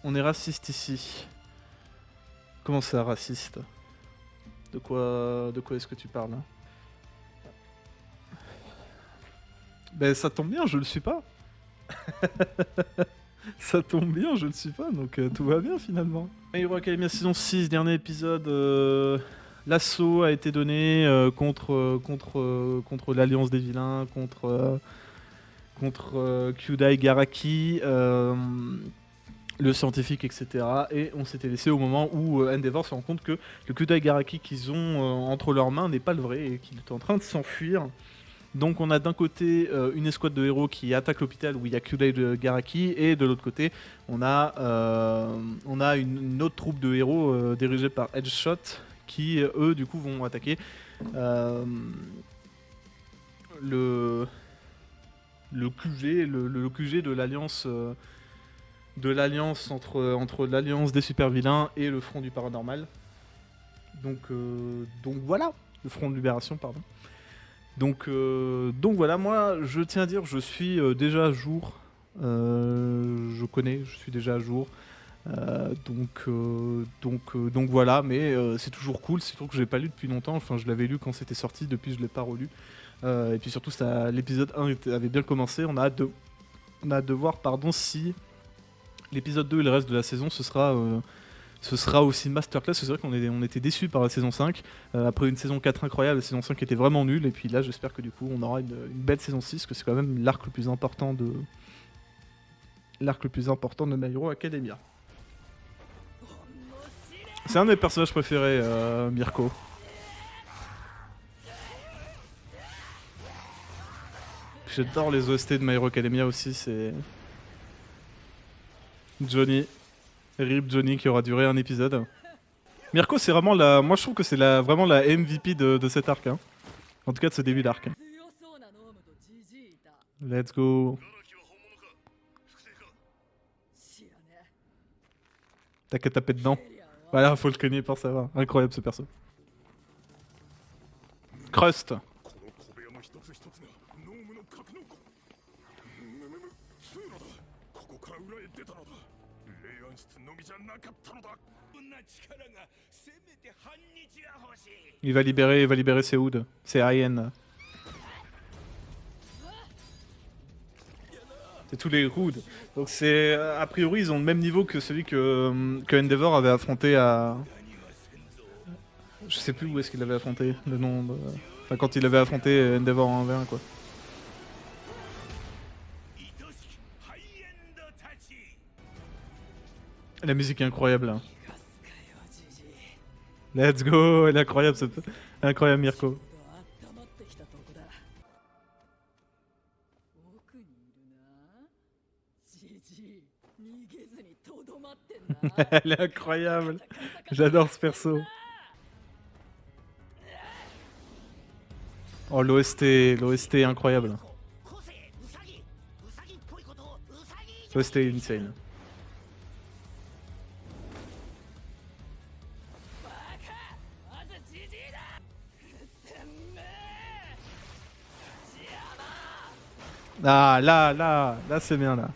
On est raciste ici. Comment ça, raciste? De quoi est-ce que tu parles hein? Ben ça tombe bien, je le suis pas. Ça tombe bien, je le suis pas, donc tout va bien finalement. My Hero Academia saison 6, dernier épisode. L'assaut a été donné contre l'Alliance des Vilains, contre Kyudai Garaki, le scientifique, etc. Et on s'était laissé au moment où Endeavor se rend compte que le Kyudai Garaki qu'ils ont entre leurs mains n'est pas le vrai et qu'il est en train de s'enfuir. Donc on a d'un côté une escouade de héros qui attaque l'hôpital où il y a Kyudai Garaki, et de l'autre côté on a une autre troupe de héros dirigée par Edgeshot qui eux du coup vont attaquer le QG, le QG de l'alliance entre l'alliance des super vilains et le front du paranormal. Donc voilà, le front de libération pardon. Donc voilà, moi je tiens à dire, je suis déjà à jour. Je suis déjà à jour. Donc voilà, mais c'est toujours cool. C'est sûr que j'ai pas lu depuis longtemps. Enfin, je l'avais lu quand c'était sorti, depuis je l'ai pas relu. Et puis surtout, l'épisode 1 avait bien commencé. On a hâte de voir si l'épisode 2 et le reste de la saison, ce sera aussi masterclass. C'est vrai on était déçus par la saison 5. Après une saison 4 incroyable, la saison 5 était vraiment nulle. Et puis là, j'espère que du coup, on aura une belle saison 6, que c'est quand même l'arc le plus important de My Hero Academia. C'est un de mes personnages préférés, Mirko. J'adore les OST de My Hero Academia aussi, c'est... Johnny. RIP Johnny qui aura duré un épisode. Mirko, c'est vraiment la... Moi, je trouve que c'est vraiment la MVP de cet arc. Hein. En tout cas, de ce début d'arc. Hein. Let's go. T'as qu'à taper dedans. Voilà, faut le cogner pour savoir. Incroyable ce perso. Crust. Il va libérer ses hoods, ses hyènes. C'est tous les hoods. Donc c'est a priori ils ont le même niveau que celui que Endeavor avait affronté à... Je sais plus où est-ce qu'il l'avait affronté, le nom de... Enfin quand il avait affronté Endeavor en 1v1 quoi. La musique est incroyable là. Let's go, elle est incroyable cette... Incroyable Mirko. Elle est incroyable. J'adore ce perso. Oh l'OST est incroyable. L'OST est insane. Ah là c'est bien là.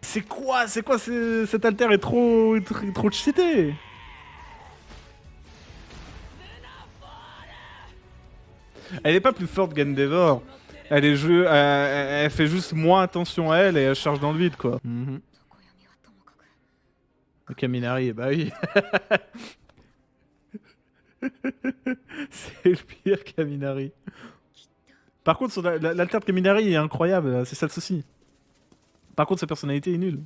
C'est quoi cet alter est trop cheaté. Elle est pas plus forte qu'Endeavor. Elle fait juste moins attention à elle et elle charge dans le vide quoi. Kaminari, bah oui. C'est le pire Kaminari. Par contre, l'alter de Kaminari est incroyable, c'est ça le souci. Par contre, sa personnalité est nulle.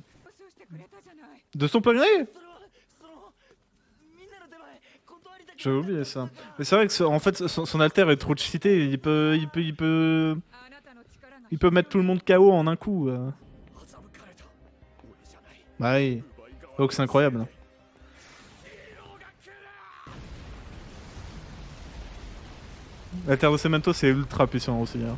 De son plein gré? J'avais oublié ça. Mais c'est vrai que en fait, son alter est trop cheaté. Il peut mettre tout le monde KO en un coup. Bah oui. Donc c'est incroyable. L'alter de Cemento c'est ultra puissant aussi. Hein.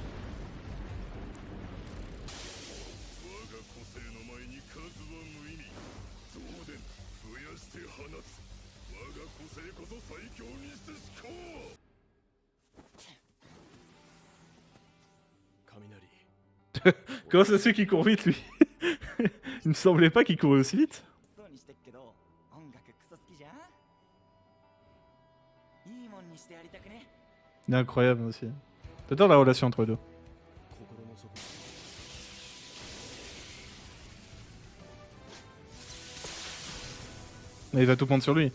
Comment ça se fait qu'il court vite lui? Il me semblait pas qu'il courait aussi vite. Il est incroyable aussi. J'adore la relation entre eux deux. Mais il va tout prendre sur lui.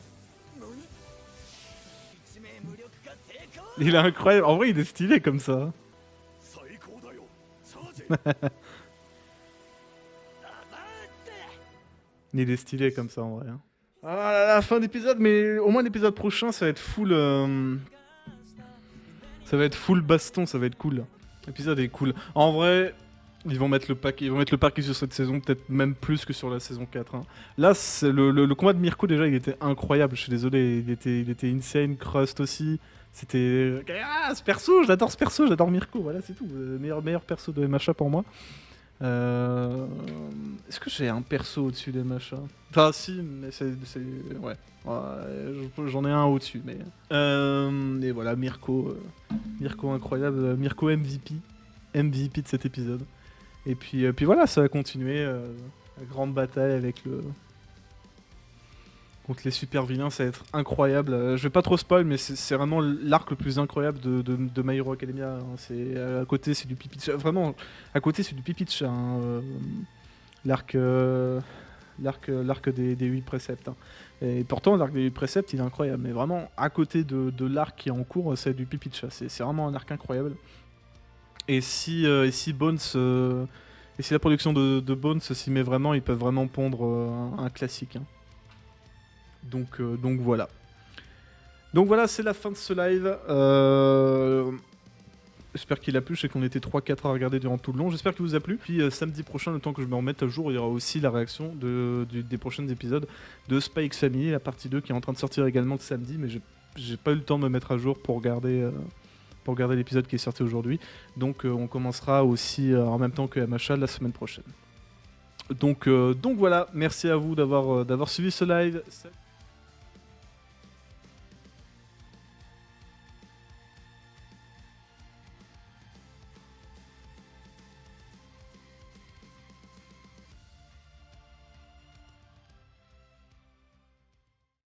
Il est incroyable. En vrai, il est stylé comme ça. Il est stylé comme ça en vrai. Ah là là, fin d'épisode, mais au moins l'épisode prochain, ça va être full. Ça va être full baston, ça va être cool. L'épisode est cool. En vrai, ils vont mettre le paquet sur cette saison, peut-être même plus que sur la saison 4. Hein. Là, le combat de Mirko, déjà, il était incroyable. Je suis désolé, il était insane. Crust aussi. C'était. Ah, ce perso, j'adore ce perso, j'adore Mirko. Voilà, c'est tout. Meilleur perso de MHA pour moi. Est-ce que j'ai un perso au-dessus des MHA? Enfin, si, mais c'est. Ouais. J'en ai un au-dessus, mais. Et voilà, Mirko. Mirko incroyable. Mirko MVP. MVP de cet épisode. Et puis voilà, ça va continuer. La grande bataille avec le. Contre les super vilains, ça va être incroyable. Je vais pas trop spoil, mais c'est vraiment l'arc le plus incroyable de My Hero Academia. Hein. À côté, c'est du pipi de chat. Vraiment, à côté, c'est du pipi de chat. Hein. L'arc des 8 préceptes. Hein. Et pourtant, l'arc des 8 préceptes, il est incroyable. Mais vraiment, à côté de l'arc qui est en cours, c'est du pipi de chat. C'est vraiment un arc incroyable. Et si Bones... et si la production de Bones s'y met vraiment, ils peuvent vraiment pondre un classique. Hein. Donc voilà. Donc voilà, c'est la fin de ce live. J'espère qu'il a plu. Je sais qu'on était 3-4 à regarder durant tout le long. J'espère qu'il vous a plu. Puis samedi prochain, le temps que je me remette à jour, il y aura aussi la réaction des prochains épisodes de Spy X Family, la partie 2 qui est en train de sortir également de samedi. Mais j'ai pas eu le temps de me mettre à jour pour regarder l'épisode qui est sorti aujourd'hui. Donc on commencera aussi en même temps que MHA la semaine prochaine. Donc voilà, merci à vous d'avoir suivi ce live.